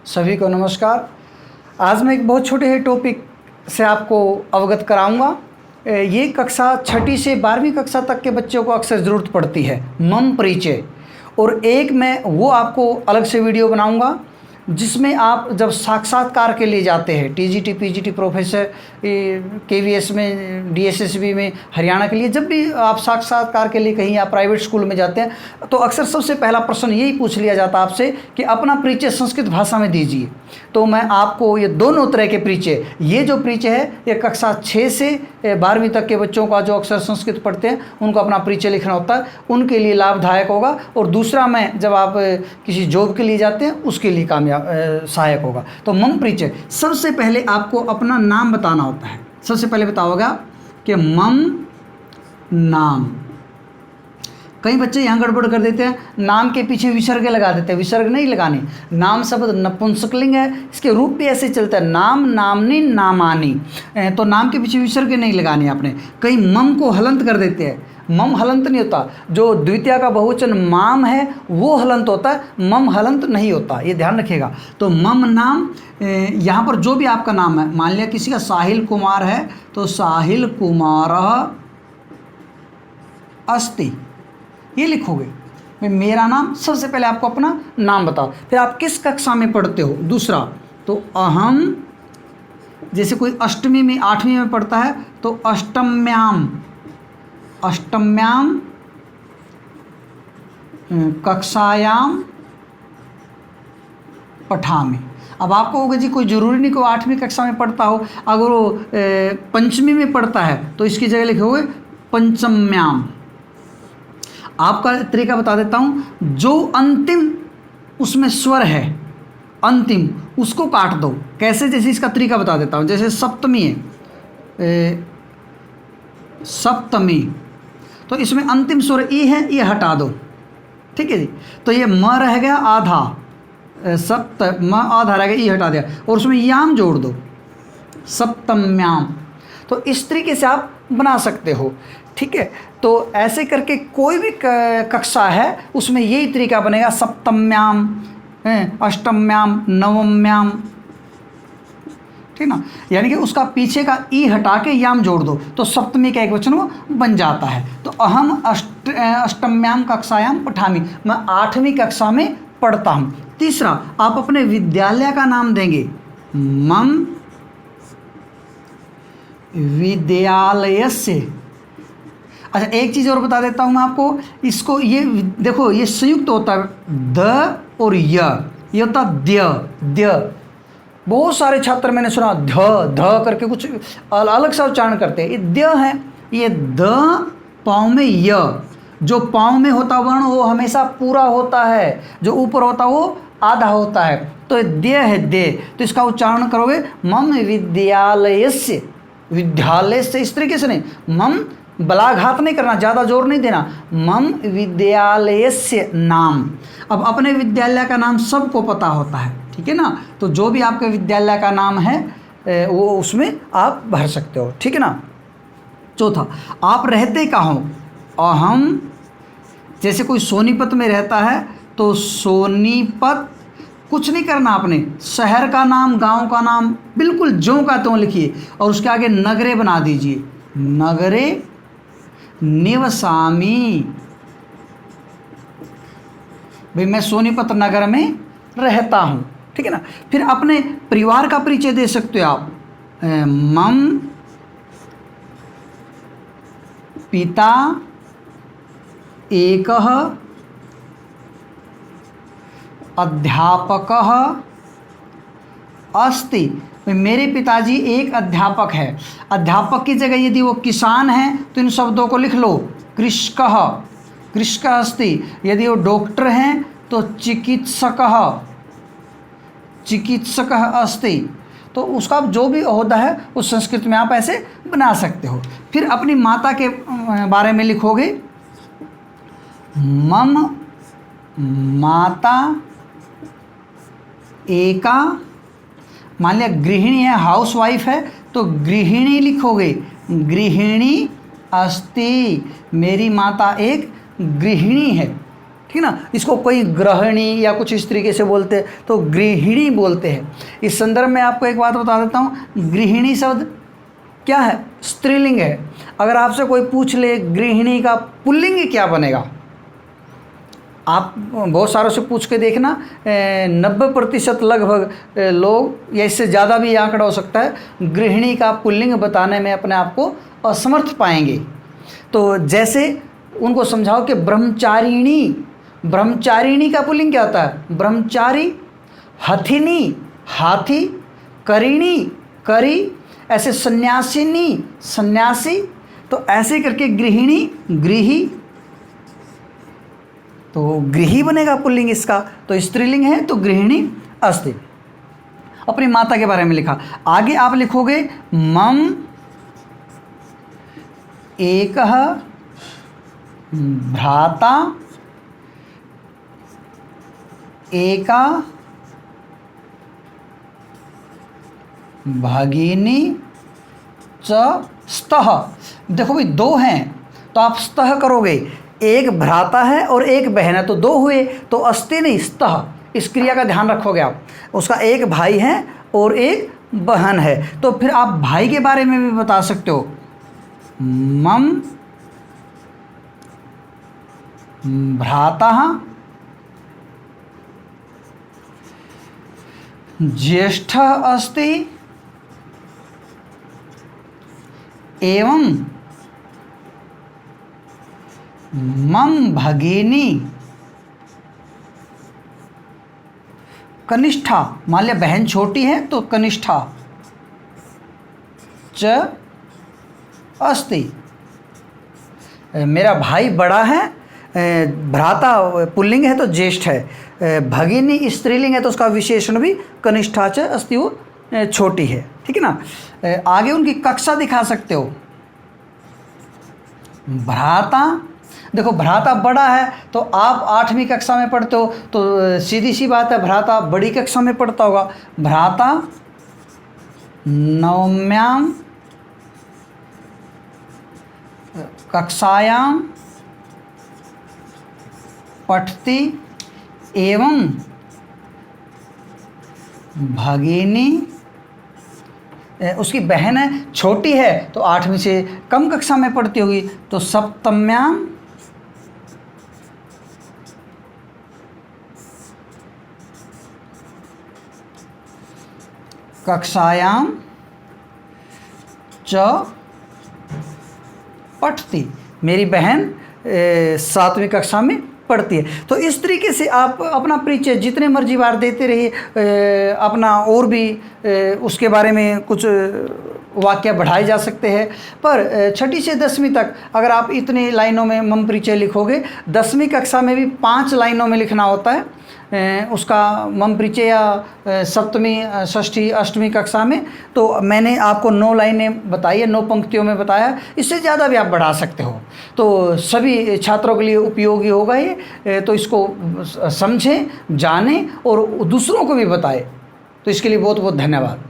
सभी को नमस्कार। आज मैं एक बहुत छोटे से टॉपिक से आपको अवगत कराऊंगा। ये कक्षा छठी से 12वीं कक्षा तक के बच्चों को अक्सर ज़रूरत पड़ती है, मम परिचय। और एक मैं वो आपको अलग से वीडियो बनाऊंगा जिसमें आप जब साक्षात्कार के लिए जाते हैं, टीजीटी, पीजीटी, प्रोफेसर, केवीएस में, डीएसएसबी में, हरियाणा के लिए, जब भी आप साक्षात्कार के लिए कहीं आप प्राइवेट स्कूल में जाते हैं तो अक्सर सबसे पहला प्रश्न यही पूछ लिया जाता है आपसे कि अपना परिचय संस्कृत भाषा में दीजिए। तो मैं आपको ये दोनों तरह के परिचय, ये जो परिचय है ये कक्षा 6 से 12वीं तक के बच्चों का जो अक्सर संस्कृत पढ़ते हैं उनको अपना परिचय लिखना होता है, उनके लिए लाभदायक होगा। और दूसरा मैं जब आप किसी जॉब के लिए जाते हैं उसके लिए सहायक होगा। तो मम परिचय, सबसे पहले आपको अपना नाम बताना होता है। सबसे पहले बताओगा कि मम नाम। कई बच्चे यहाँ गड़बड़ कर देते हैं, नाम के पीछे विसर्ग लगा देते हैं। विसर्ग नहीं लगानी। नाम शब्द नपुंसकलिंग है, इसके रूप भी ऐसे चलता है, नाम, नामनी, नामानी। तो नाम के पीछे विसर्ग नहीं लगानी आपने। कई मम को हलंत कर देते हैं। मम हलंत नहीं होता, जो द्वितीय का बहुवचन माम है वो हलंत होता है, मम हलंत नहीं होता, ये ध्यान रखिएगा। तो मम नाम, यहाँ पर जो भी आपका नाम है, मान लिया किसी का साहिल कुमार है तो साहिल कुमार अस्ति, ये लिखोगे। भाई मेरा नाम, सबसे पहले आपको अपना नाम बताओ, फिर आप किस कक्षा में पढ़ते हो। दूसरा तो अहम, जैसे कोई अष्टमी में, 8वीं में पढ़ता है तो अष्टम्याम, अष्टम्याम कक्षायाम पठामि। अब आपको होगा जी कोई ज़रूरी नहीं कि वो 8वीं कक्षा में पढ़ता हो, अगर वो पंचमी में पढ़ता है तो इसकी जगह लिखोगे पंचम्याम। आपका तरीका बता देता हूँ, जो अंतिम उसमें स्वर है, अंतिम, उसको काट दो। कैसे, जैसे इसका तरीका बता देता हूँ। जैसे सप्तमी है, सप्तमी, तो इसमें अंतिम स्वर ई है, ये हटा दो, ठीक है जी। तो ये म रह गया आधा, सप्त म आधा रह गया, ई हटा दिया, और उसमें याम जोड़ दो, सप्तम्याम। तो इस तरीके से आप बना सकते हो, ठीक है। तो ऐसे करके कोई भी कक्षा है उसमें यही तरीका बनेगा, सप्तम्याम, अष्टम्याम, नवम्याम, ठीक ना। यानी कि उसका पीछे का ई हटा के याम जोड़ दो तो सप्तमी का एक वचन वो बन जाता है। तो अहम अष्टम्याम कक्षायाम पठामि, मैं 8वीं कक्षा में पढ़ता हूँ। तीसरा, आप अपने विद्यालय का नाम देंगे, मम विद्यालयस्य। अच्छा, एक चीज़ और बता देता हूँ मैं आपको, इसको ये देखो, ये संयुक्त होता है, द और ये होता द्य, द्य। बहुत सारे छात्र मैंने सुना ध ध करके कुछ अलग सा उच्चारण करते हैं, ये द्य है। ये द पाँव में य, जो पाँव में होता वर्ण वो हमेशा पूरा होता है, जो ऊपर होता वो आधा होता है। तो द्य है, द्य। तो इसका उच्चारण करोगे मम विद्यालयस्य, विद्यालय से इस तरीके से नहीं, मम बलाघात नहीं करना, ज़्यादा जोर नहीं देना, मम विद्यालयस्य नाम। अब अपने विद्यालय का नाम सबको पता होता है, ठीक है ना। तो जो भी आपके विद्यालय का नाम है वो उसमें आप भर सकते हो, ठीक है ना। चौथा, आप रहते कहाँ हो। अहम, जैसे कोई सोनीपत में रहता है तो सोनीपत, कुछ नहीं करना आपने, शहर का नाम, गांव का नाम बिल्कुल ज्यों का त्यों लिखिए और उसके आगे नगरे बना दीजिए, नगरे निवसामि। भाई मैं सोनीपत नगर में रहता हूँ, ठीक है ना। फिर अपने परिवार का परिचय दे सकते हो आप, मम पिता एकः अध्यापकः अस्ति। मेरे पिताजी एक अध्यापक है। अध्यापक की जगह यदि वो किसान है तो इन शब्दों को लिख लो, कृषकः, कृषकः अस्ति। यदि वो डॉक्टर हैं तो चिकित्सकः, चिकित्सकः अस्ति। तो उसका जो भी ओहदा है उस संस्कृत में आप ऐसे बना सकते हो। फिर अपनी माता के बारे में लिखोगे, मम माता एका, मान लिया गृहिणी है, हाउस वाइफ है तो गृहिणी लिखोगे, गृहिणी अस्ति, मेरी माता एक गृहिणी है, ठीक ना। इसको कोई गृहिणी या कुछ इस तरीके से बोलते हैं, तो गृहिणी बोलते हैं। इस संदर्भ में आपको एक बात बता देता हूँ, गृहिणी शब्द क्या है, स्त्रीलिंग है। अगर आपसे कोई पूछ ले गृहिणी का पुल्लिंग क्या बनेगा, आप बहुत सारों से पूछ के देखना, 90% लगभग लोग, या इससे ज़्यादा भी आंकड़ा हो सकता है, गृहिणी का पुल्लिंग बताने में अपने आप को असमर्थ पाएंगे। तो जैसे उनको समझाओ कि ब्रह्मचारिणी, ब्रह्मचारिणी का पुल्लिंग क्या होता है, ब्रह्मचारी, हथिनी, हाथी, करिणी, करी, ऐसे सन्यासिनी, सन्यासी, तो ऐसे करके गृहिणी, गृही, तो गृही बनेगा पुल्लिंग इसका, तो स्त्रीलिंग है तो गृहिणी अस्ति। अपनी माता के बारे में लिखा। आगे आप लिखोगे मम एकः भ्राता एका भगिनी च स्तः। देखो भाई दो हैं तो आप स्तः करोगे, एक भ्राता है और एक बहन है तो दो हुए, तो अस्ति नहीं स्तः, इस क्रिया का ध्यान रखोगे आप। उसका एक भाई है और एक बहन है, तो फिर आप भाई के बारे में भी बता सकते हो, मम भ्राता ज्येष्ठ अस्ति एवं मम भगिनी कनिष्ठा। मान लिया बहन छोटी है तो कनिष्ठा च अस्ति। मेरा भाई बड़ा है, भ्राता पुल्लिंग है तो ज्येष्ठ है, भगिनी स्त्रीलिंग है तो उसका विशेषण भी कनिष्ठा च अस्ति, वो छोटी है, ठीक है ना। आगे उनकी कक्षा दिखा सकते हो। भ्राता, देखो भ्राता बड़ा है तो आप 8वीं कक्षा में पढ़ते हो तो सीधी सी बात है भ्राता बड़ी कक्षा में पढ़ता होगा। भ्राता 9वीं कक्षायां पठति एवं भगिनी, उसकी बहन है छोटी है तो 8वीं से कम कक्षा में पढ़ती होगी, तो सप्तम्यां कक्षायां च पठति। मेरी बहन 7वीं कक्षा में पढ़ती है। तो इस तरीके से आप अपना परिचय जितने मर्जी बार देते रहिए, अपना और भी उसके बारे में कुछ वाक्य बढ़ाए जा सकते हैं। पर 6ठी से 10वीं तक अगर आप इतनी लाइनों में मम परिचय लिखोगे, 10वीं कक्षा में भी 5 लाइनों में लिखना होता है उसका मम परिचय, या 7वीं 6ठी 8वीं कक्षा में तो मैंने आपको 9 लाइनें बताई है, 9 पंक्तियों में बताया। इससे ज़्यादा भी आप बढ़ा सकते हो, तो सभी छात्रों के लिए उपयोगी होगा ये। तो इसको समझें, जानें और दूसरों को भी बताएं। तो इसके लिए बहुत बहुत धन्यवाद।